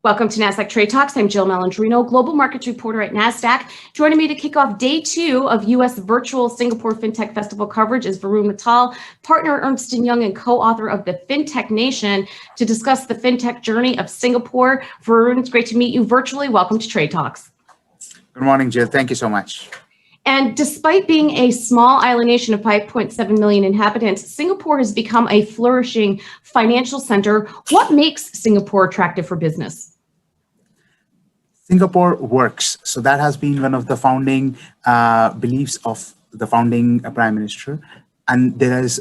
Welcome to Nasdaq Trade Talks. I'm Jill Malandrino, global markets reporter at Nasdaq. Joining me to kick off day 2 of U.S. virtual Singapore FinTech Festival coverage is Varun Mittal, partner at Ernst & Young and co-author of the Fintech Nation, to discuss the fintech journey of Singapore. Varun, it's great to meet you virtually. Welcome to Trade Talks. Good morning, Jill. Thank you so much. And despite being a small island nation of 5.7 million inhabitants, Singapore has become a flourishing financial center. What makes Singapore attractive for business? Singapore works. So that has been one of the founding beliefs of the founding Prime Minister. And there is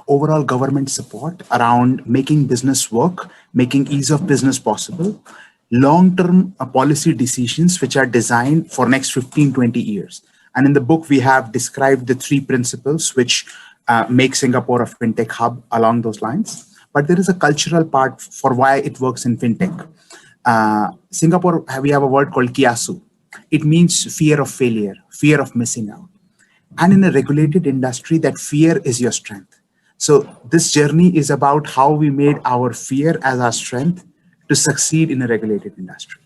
overall government support around making business work, making ease of business possible, long-term policy decisions which are designed for next 15, 20 years. And in the book, we have described the 3 principles which make Singapore a fintech hub along those lines. But there is a cultural part for why it works in fintech. Singapore, we have a word called kiasu. It means fear of failure, fear of missing out. And in a regulated industry, that fear is your strength. So this journey is about how we made our fear as our strength to succeed in a regulated industry.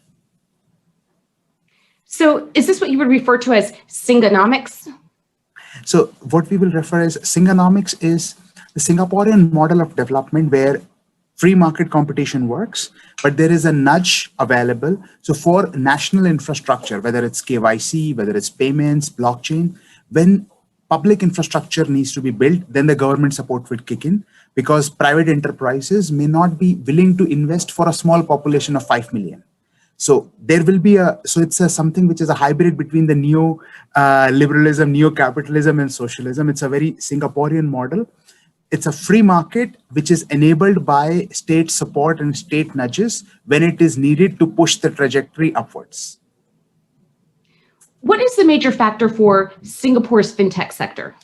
So is this what you would refer to as Synonomics? So what we will refer as Synonomics is the Singaporean model of development where free market competition works, but there is a nudge available. So for national infrastructure, whether it's KYC, whether it's payments, blockchain, when public infrastructure needs to be built, then the government support will kick in because private enterprises may not be willing to invest for a small population of 5 million. So there will be it's something which is a hybrid between the neo-liberalism, neo-capitalism and socialism. It's a very Singaporean model. It's a free market which is enabled by state support and state nudges when it is needed to push the trajectory upwards. What is the major factor for Singapore's fintech sector?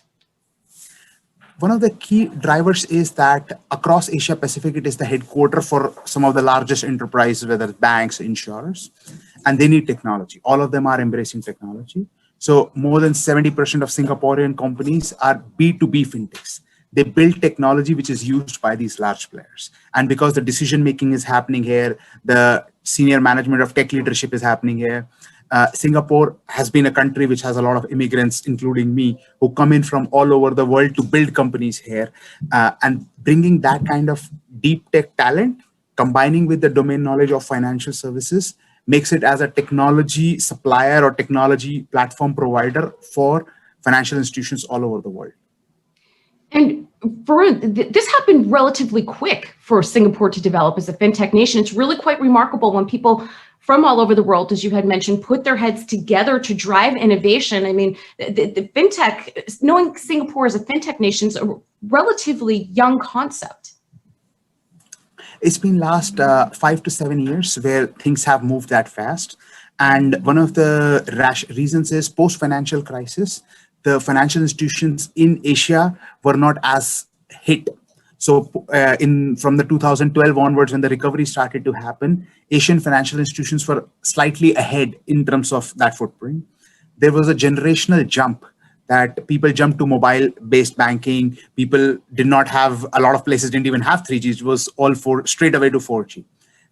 One of the key drivers is that across Asia Pacific, it is the headquarters for some of the largest enterprises, whether it's banks, insurers, and they need technology. All of them are embracing technology. So more than 70% of Singaporean companies are B2B fintechs. They build technology which is used by these large players. And because the decision making is happening here, the senior management of tech leadership is happening here, Singapore has been a country which has a lot of immigrants, including me, who come in from all over the world to build companies here. And bringing that kind of deep tech talent, combining with the domain knowledge of financial services, makes it as a technology supplier or technology platform provider for financial institutions all over the world. And Varun, this happened relatively quick for Singapore to develop as a fintech nation. It's really quite remarkable when people from all over the world, as you had mentioned, put their heads together to drive innovation. I mean, the fintech, knowing Singapore as a fintech nation is a relatively young concept. It's been last 5 to 7 years where things have moved that fast. And one of the reasons is post-financial crisis, the financial institutions in Asia were not as hit. So from the 2012 onwards, when the recovery started to happen, Asian financial institutions were slightly ahead in terms of that footprint. There was a generational jump that people jumped to mobile-based banking. People did not have, a lot of places didn't even have 3G. It was all straight away to 4G.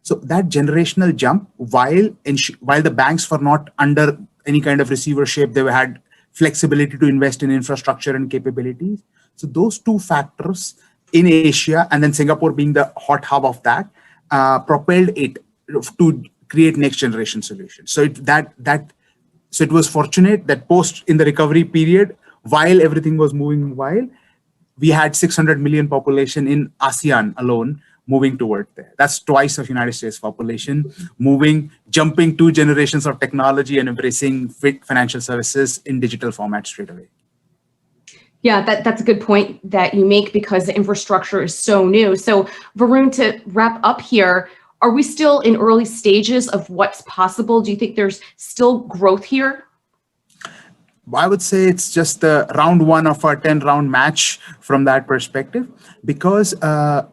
So that generational jump, while the banks were not under any kind of receivership, they had flexibility to invest in infrastructure and capabilities. So those 2 factors in Asia, and then Singapore being the hot hub of that, propelled it to create next generation solutions. So it was fortunate that in the recovery period, while everything was moving wild, we had 600 million population in ASEAN alone moving toward there. That's twice of United States population jumping 2 generations of technology and embracing financial services in digital format straight away. Yeah, that's a good point that you make because the infrastructure is so new. So Varun, to wrap up here, are we still in early stages of what's possible? Do you think there's still growth here? I would say it's just the round 1 of our 10-round match from that perspective, because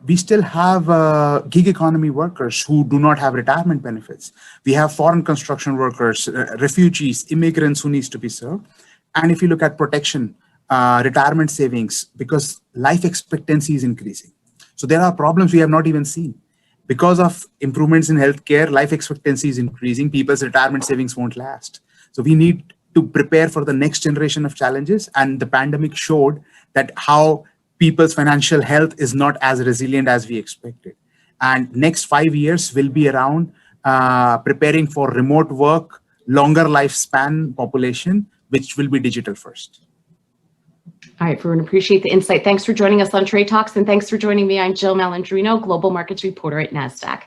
we still have gig economy workers who do not have retirement benefits. We have foreign construction workers, refugees, immigrants who needs to be served. And if you look at protection, retirement savings, because life expectancy is increasing. So there are problems we have not even seen. because of improvements in healthcare, life expectancy is increasing. People's retirement savings won't last. So we need to prepare for the next generation of challenges. And the pandemic showed that how people's financial health is not as resilient as we expected. And next 5 years will be around preparing for remote work, longer lifespan population, which will be digital first. All right, Varun, appreciate the insight. Thanks for joining us on Trade Talks, and thanks for joining me. I'm Jill Malandrino, Global Markets Reporter at Nasdaq.